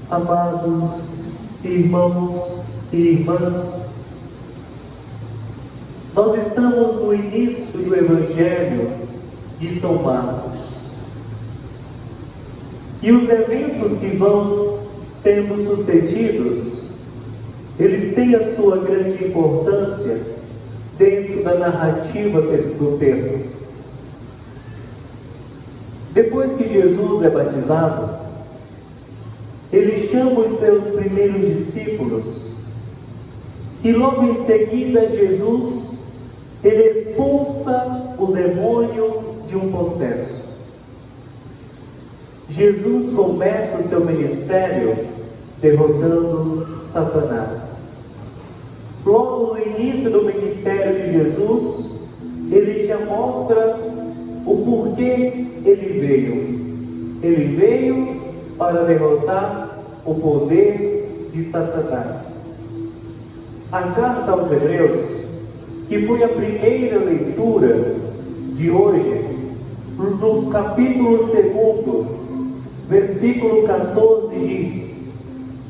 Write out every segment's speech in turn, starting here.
Amados irmãos e irmãs, nós estamos no início do Evangelho de São Marcos. E os eventos que vão sendo sucedidos, eles têm a sua grande importância dentro da narrativa do texto. Depois que Jesus é batizado, ele chama os seus primeiros discípulos e logo em seguida Jesus, ele expulsa o demônio de um possesso. Jesus começa o seu ministério derrotando Satanás. Logo no início do ministério de Jesus, ele já mostra o porquê ele veio. Ele veio para derrotar o poder de Satanás. A carta aos Hebreus, que foi a primeira leitura de hoje, no capítulo 2, versículo 14 diz: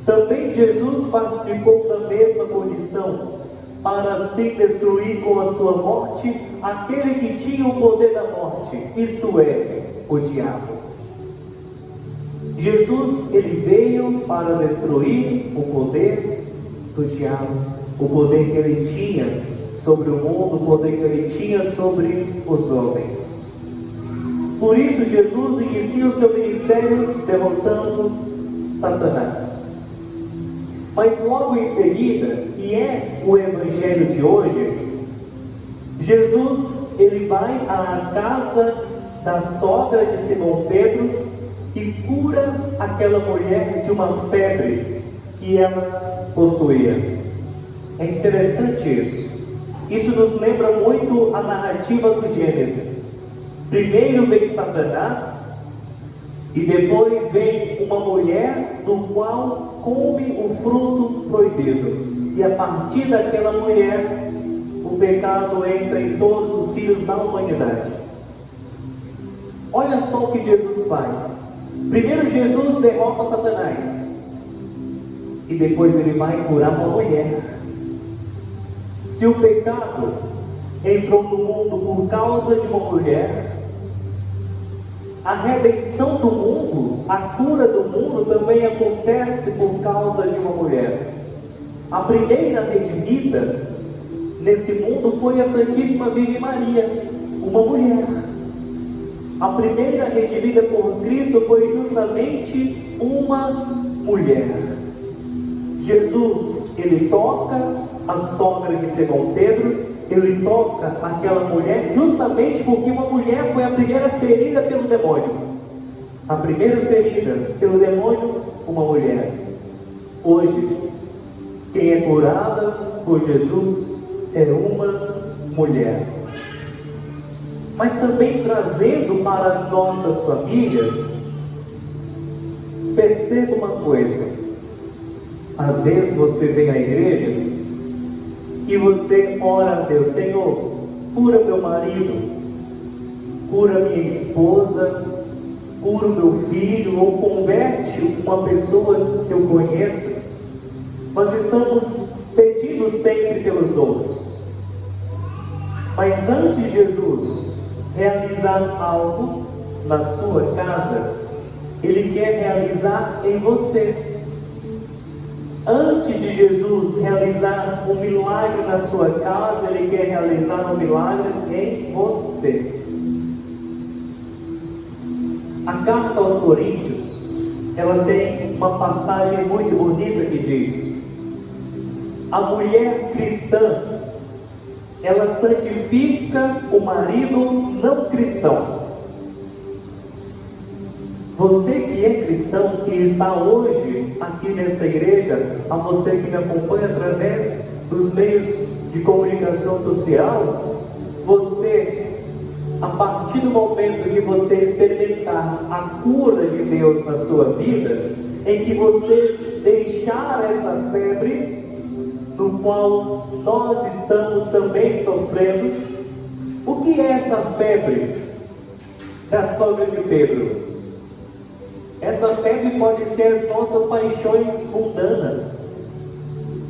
também Jesus participou da mesma condição, para assim destruir com a sua morte aquele que tinha o poder da morte, isto é, o diabo. Jesus, ele veio para destruir o poder do diabo, o poder que ele tinha sobre o mundo, o poder que ele tinha sobre os homens. Por isso Jesus inicia o seu ministério derrotando Satanás. Mas logo em seguida, e é o evangelho de hoje, Jesus, ele vai à casa da sogra de Simão Pedro e cura aquela mulher de uma febre que ela possuía. É interessante isso. Isso nos lembra muito a narrativa do Gênesis. Primeiro vem Satanás e depois vem uma mulher do qual come o fruto proibido. E a partir daquela mulher, o pecado entra em todos os filhos da humanidade. Olha só o que Jesus faz. Primeiro Jesus derrota Satanás e depois ele vai curar uma mulher. Se o pecado entrou no mundo por causa de uma mulher, a redenção do mundo, a cura do mundo também acontece por causa de uma mulher. A primeira redimida nesse mundo foi a Santíssima Virgem Maria, uma mulher. A primeira redimida por Cristo foi justamente uma mulher. Jesus, ele toca a sogra de Simão Pedro, ele toca aquela mulher justamente porque uma mulher foi a primeira ferida pelo demônio. A primeira ferida pelo demônio, uma mulher. Hoje, quem é curada por Jesus é uma mulher. Mas também trazendo para as nossas famílias, perceba uma coisa. Às vezes você vem à igreja e você ora a Deus: Senhor, cura meu marido, cura minha esposa, cura o meu filho, ou converte uma pessoa que eu conheça. Nós estamos pedindo sempre pelos outros. Mas antes de Jesus realizar algo na sua casa, ele quer realizar em você. Antes de Jesus realizar um milagre na sua casa, ele quer realizar um milagre em você. A carta aos Coríntios, ela tem uma passagem muito bonita que diz: a mulher cristã, ela santifica o marido não cristão. Você que é cristão, que está hoje aqui nessa igreja, a você que me acompanha através dos meios de comunicação social, você, a partir do momento que você experimentar a cura de Deus na sua vida, em que você deixar essa febre, no qual nós estamos também sofrendo. O que é essa febre da sogra de Pedro? Essa febre pode ser as nossas paixões mundanas,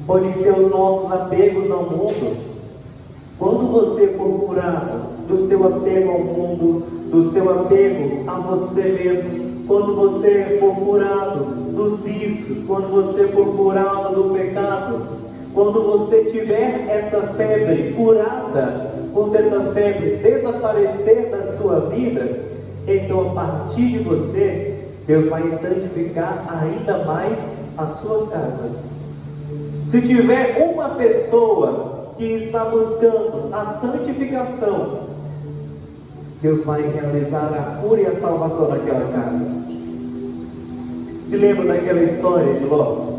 pode ser os nossos apegos ao mundo. Quando você for curado do seu apego ao mundo, do seu apego a você mesmo, quando você for curado dos vícios, quando você for curado do pecado, quando você tiver essa febre curada, quando essa febre desaparecer da sua vida, então a partir de você, Deus vai santificar ainda mais a sua casa. Se tiver uma pessoa que está buscando a santificação, Deus vai realizar a cura e a salvação naquela casa. Se lembra daquela história de Ló?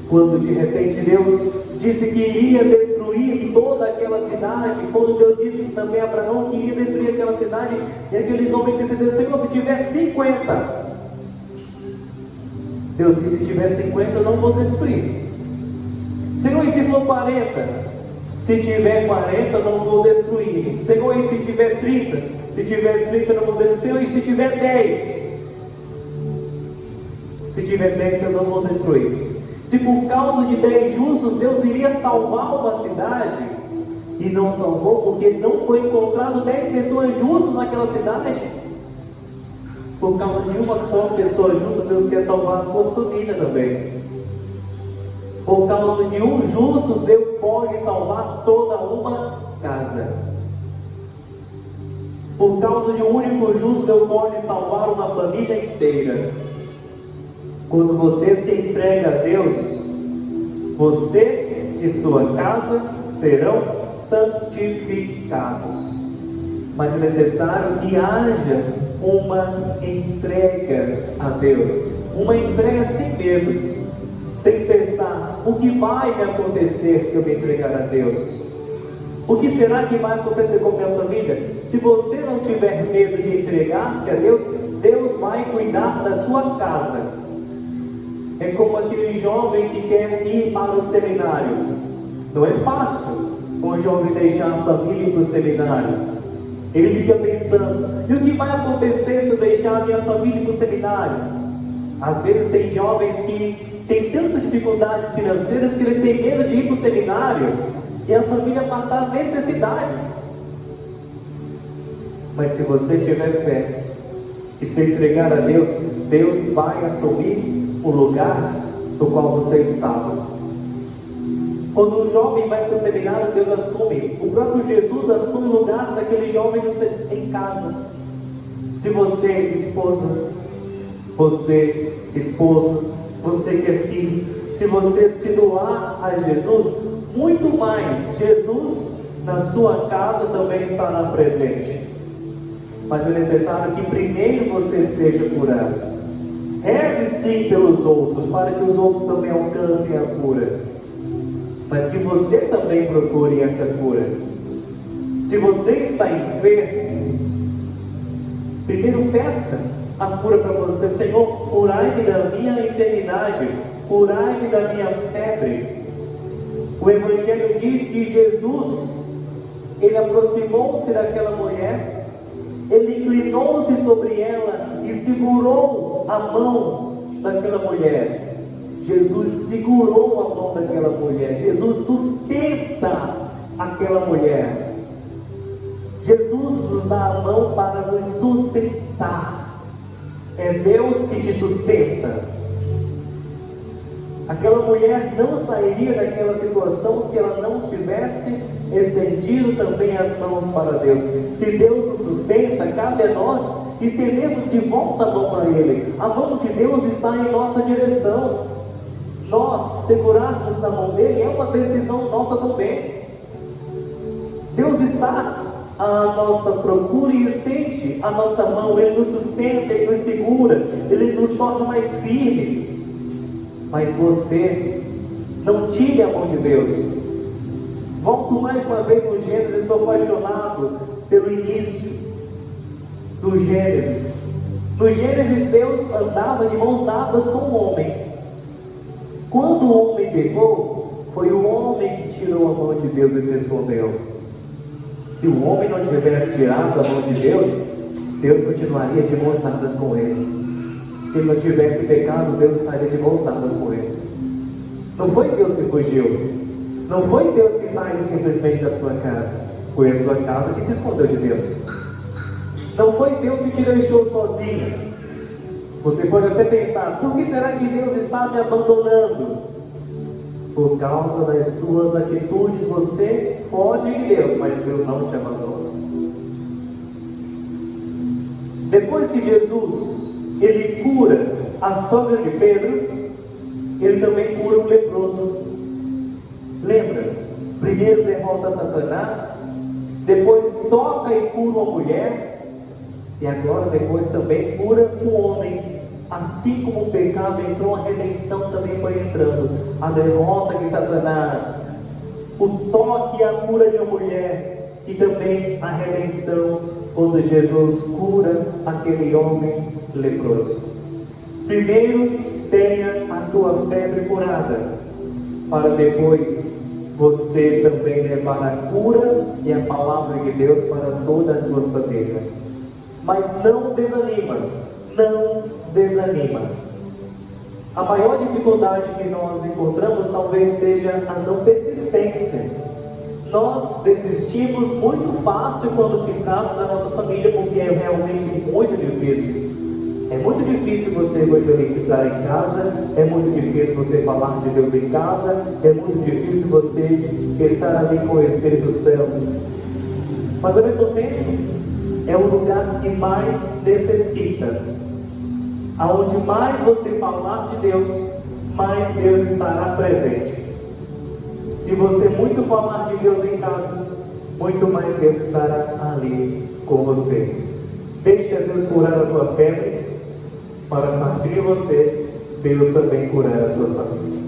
Quando de repente Deus disse que iria destruir toda aquela cidade, quando Deus disse também a Abraão que iria destruir aquela cidade, e aqueles homens disseram: Senhor, se tiver 50, Deus disse: se tiver 50 eu não vou destruir. Senhor, e se for 40? Se tiver 40 eu não vou destruir. Senhor, e se tiver 30? Se tiver 30 eu não vou destruir. Senhor, e se tiver 10? Se tiver 10 eu não vou destruir. Se por causa de 10 justos Deus iria salvar uma cidade, e não salvou porque não foi encontrado 10 pessoas justas naquela cidade, por causa de uma só pessoa justa Deus quer salvar a tua família também. Por causa de um justo Deus pode salvar toda uma casa. Por causa de um único justo Deus pode salvar uma família inteira. Quando você se entrega a Deus, você e sua casa serão santificados. Mas é necessário que haja uma entrega a Deus, uma entrega sem medos, sem pensar: o que vai me acontecer se eu me entregar a Deus? O que será que vai acontecer com a minha família? Se você não tiver medo de entregar-se a Deus, Deus vai cuidar da tua casa. É como aquele jovem que quer ir para o seminário. Não é fácil um jovem deixar a família ir para o seminário. Ele fica pensando: e o que vai acontecer se eu deixar a minha família ir para o seminário? Às vezes tem jovens que têm tantas dificuldades financeiras que eles têm medo de ir para o seminário e a família passar necessidades. Mas se você tiver fé e se entregar a Deus, Deus vai assumir o lugar no qual você estava. Quando o jovem vai para o seminário, Deus assume. O próprio Jesus assume o lugar daquele jovem em casa. Se você, esposa, você, esposo, você que é filho, se você se doar a Jesus, muito mais Jesus na sua casa também estará presente. Mas é necessário que primeiro você seja curado. Reze sim pelos outros, para que os outros também alcancem a cura, mas que você também procure essa cura. Se você está enfermo, primeiro peça a cura para você. Senhor, curai-me da minha enfermidade, curai-me da minha febre. O Evangelho diz que Jesus, ele aproximou-se daquela mulher, ele inclinou-se sobre ela e segurou a mão daquela mulher. Jesus segurou a mão daquela mulher. Jesus sustenta aquela mulher. Jesus nos dá a mão para nos sustentar. É Deus que te sustenta. Aquela mulher não sairia daquela situação se ela não tivesse estendido também as mãos para Deus. Se Deus nos sustenta, cabe a nós estendermos de volta a mão para Ele. A mão de Deus está em nossa direção. Nós segurarmos na mão dele é uma decisão nossa também. Deus está à nossa procura e estende a nossa mão. Ele nos sustenta, Ele nos segura, Ele nos torna mais firmes. Mas você não tire a mão de Deus. Volto mais uma vez no Gênesis. Sou apaixonado pelo início do Gênesis. No Gênesis, Deus andava de mãos dadas com o homem. Quando o homem pecou, foi o homem que tirou a mão de Deus e se escondeu. Se o homem não tivesse tirado a mão de Deus, Deus continuaria de mãos dadas com ele. Se ele não tivesse pecado, Deus estaria de mãos dadas com ele. Não foi Deus que fugiu. Não foi Deus que saiu simplesmente da sua casa. Foi a sua casa que se escondeu de Deus. Não foi Deus que te deixou sozinho. Você pode até pensar, por que será que Deus está me abandonando? Por causa das suas atitudes, você foge de Deus, mas Deus não te abandona. Depois que Jesus, ele cura a sogra de Pedro, ele também cura um leproso. Lembra? Primeiro derrota Satanás, depois toca e cura uma mulher, e agora depois também cura um homem. Assim como o pecado entrou, a redenção também foi entrando. A derrota de Satanás, o toque e a cura de uma mulher, e também a redenção, quando Jesus cura aquele homem leproso. Primeiro, tenha a tua febre curada, para depois você também levar a cura e a palavra de Deus para toda a tua família. Mas não desanima, não desanima. A maior dificuldade que nós encontramos talvez seja a não persistência. Nós desistimos muito fácil quando se trata da nossa família, porque é realmente muito difícil. É muito difícil você evangelizar em casa, é muito difícil você falar de Deus em casa, é muito difícil você estar ali com o Espírito Santo. Mas ao mesmo tempo, é o lugar que mais necessita. Aonde mais você falar de Deus, mais Deus estará presente. Se você muito falar de Deus em casa, muito mais Deus estará ali com você. Deixe a Deus curar a tua febre, para a partir de você, Deus também curar a tua família.